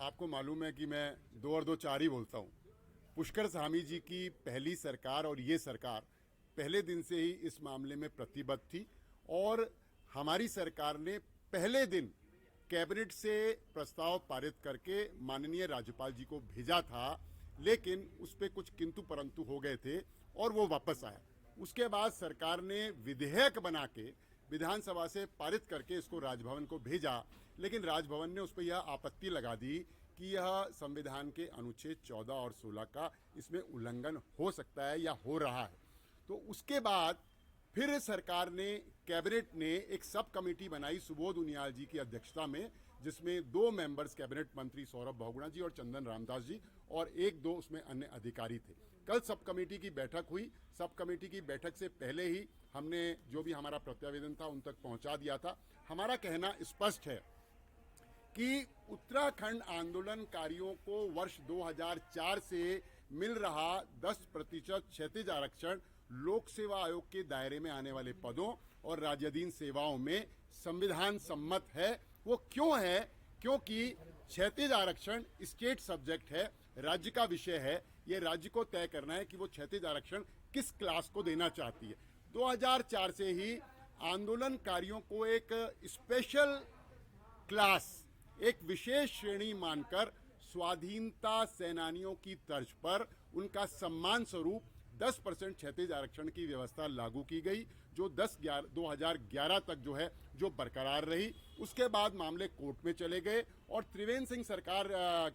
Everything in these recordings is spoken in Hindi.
आपको मालूम है कि मैं 2 और 2 4 ही बोलता हूँ। पुष्कर धामी जी की पहली सरकार और ये सरकार पहले दिन से ही इस मामले में प्रतिबद्ध थी और हमारी सरकार ने पहले दिन कैबिनेट से प्रस्ताव पारित करके माननीय राज्यपाल जी को भेजा था, लेकिन उस पर कुछ किंतु परंतु हो गए थे और वो वापस आया। उसके बाद सरकार ने विधेयक बना के विधानसभा से पारित करके इसको राजभवन को भेजा, लेकिन राजभवन ने उस पर यह आपत्ति लगा दी कि यह संविधान के अनुच्छेद 14 और 16 का इसमें उल्लंघन हो सकता है या हो रहा है। तो उसके बाद फिर सरकार ने, कैबिनेट ने एक सब कमेटी बनाई सुबोध उनियाल जी की अध्यक्षता में, जिसमें 2 मेंबर्स कैबिनेट मंत्री सौरभ बहुगुणा जी और चंदन रामदास जी और 1-2 उसमें अन्य अधिकारी थे। कल सब कमेटी की बैठक हुई। सब कमेटी की बैठक से पहले ही हमने जो भी हमारा प्रत्यावेदन था उन तक पहुंचा दिया था। हमारा कहना स्पष्ट है कि उत्तराखंड आंदोलनकारियों को वर्ष 2004 से मिल रहा 10% क्षैतिज आरक्षण लोक सेवा आयोग के दायरे में आने वाले पदों और राज्याधीन सेवाओं में संविधान सम्मत है। वो क्यों है? क्योंकि क्षैतिज आरक्षण स्टेट सब्जेक्ट है, राज्य का विषय है। ये राज्य को तय करना है कि वो क्षैतिज आरक्षण किस क्लास को देना चाहती है। 2004 से ही आंदोलनकारियों को एक स्पेशल क्लास, एक विशेष श्रेणी मानकर स्वाधीनता सेनानियों की तर्ज पर उनका सम्मान स्वरूप 10% क्षैतिज आरक्षण की व्यवस्था लागू की गई, जो 2011 तक जो है जो बरकरार रही। उसके बाद मामले कोर्ट में चले गए और त्रिवेंद्र सिंह सरकार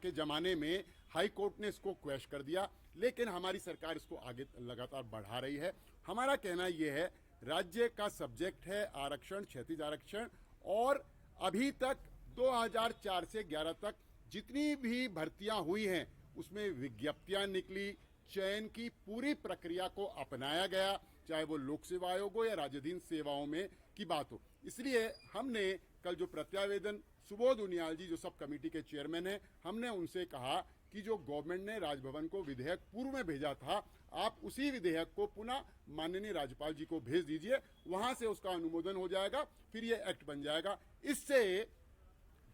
के ज़माने में हाई कोर्ट ने इसको क्वैश कर दिया, लेकिन हमारी सरकार इसको आगे लगातार बढ़ा रही है। हमारा कहना यह है, राज्य का सब्जेक्ट है आरक्षण, क्षैतिज आरक्षण, और अभी तक 2004 से 11 तक जितनी भी भर्तियां हुई हैं उसमें विज्ञप्तियां निकली, चयन की पूरी प्रक्रिया को अपनाया गया, चाहे वो लोक सेवा आयोग हो या राज्याधीन सेवाओं में की बात हो। इसलिए हमने कल जो प्रत्यावेदन, सुबोध उनियाल जी जो सब कमेटी के चेयरमैन हैं, हमने उनसे कहा कि जो गवर्नमेंट ने राजभवन को विधेयक पूर्व में भेजा था, आप उसी विधेयक को पुनः माननीय राज्यपाल जी को भेज दीजिए, वहां से उसका अनुमोदन हो जाएगा, फिर ये एक्ट बन जाएगा। इससे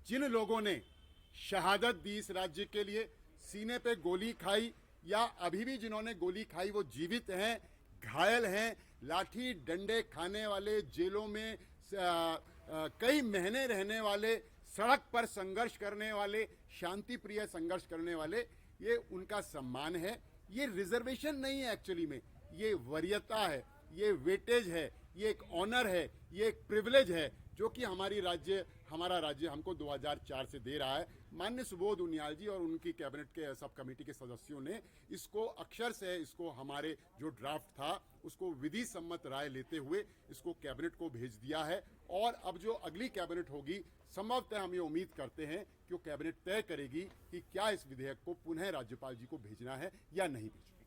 जिन लोगों ने शहादत दी इस राज्य के लिए, सीने पे गोली खाई या अभी भी जिन्होंने गोली खाई वो जीवित हैं, घायल हैं, लाठी डंडे खाने वाले, जेलों में कई महीने रहने वाले, सड़क पर संघर्ष करने वाले, शांति प्रिय संघर्ष करने वाले, ये उनका सम्मान है। ये रिजर्वेशन नहीं है, एक्चुअली में ये वरीयता है, ये वेटेज है, ये एक ऑनर है, ये एक प्रिविलेज है जो कि हमारा राज्य हमको 2004 से दे रहा है। माननीय सुबोध उनियाल जी और उनकी कैबिनेट के सब कमेटी के सदस्यों ने इसको अक्षर से, इसको हमारे जो ड्राफ्ट था उसको विधि सम्मत राय लेते हुए इसको कैबिनेट को भेज दिया है। और अब जो अगली कैबिनेट होगी, संभवतः हम ये उम्मीद करते हैं कि वो कैबिनेट तय करेगी कि क्या इस विधेयक को पुनः राज्यपाल जी को भेजना है या नहीं भेजना।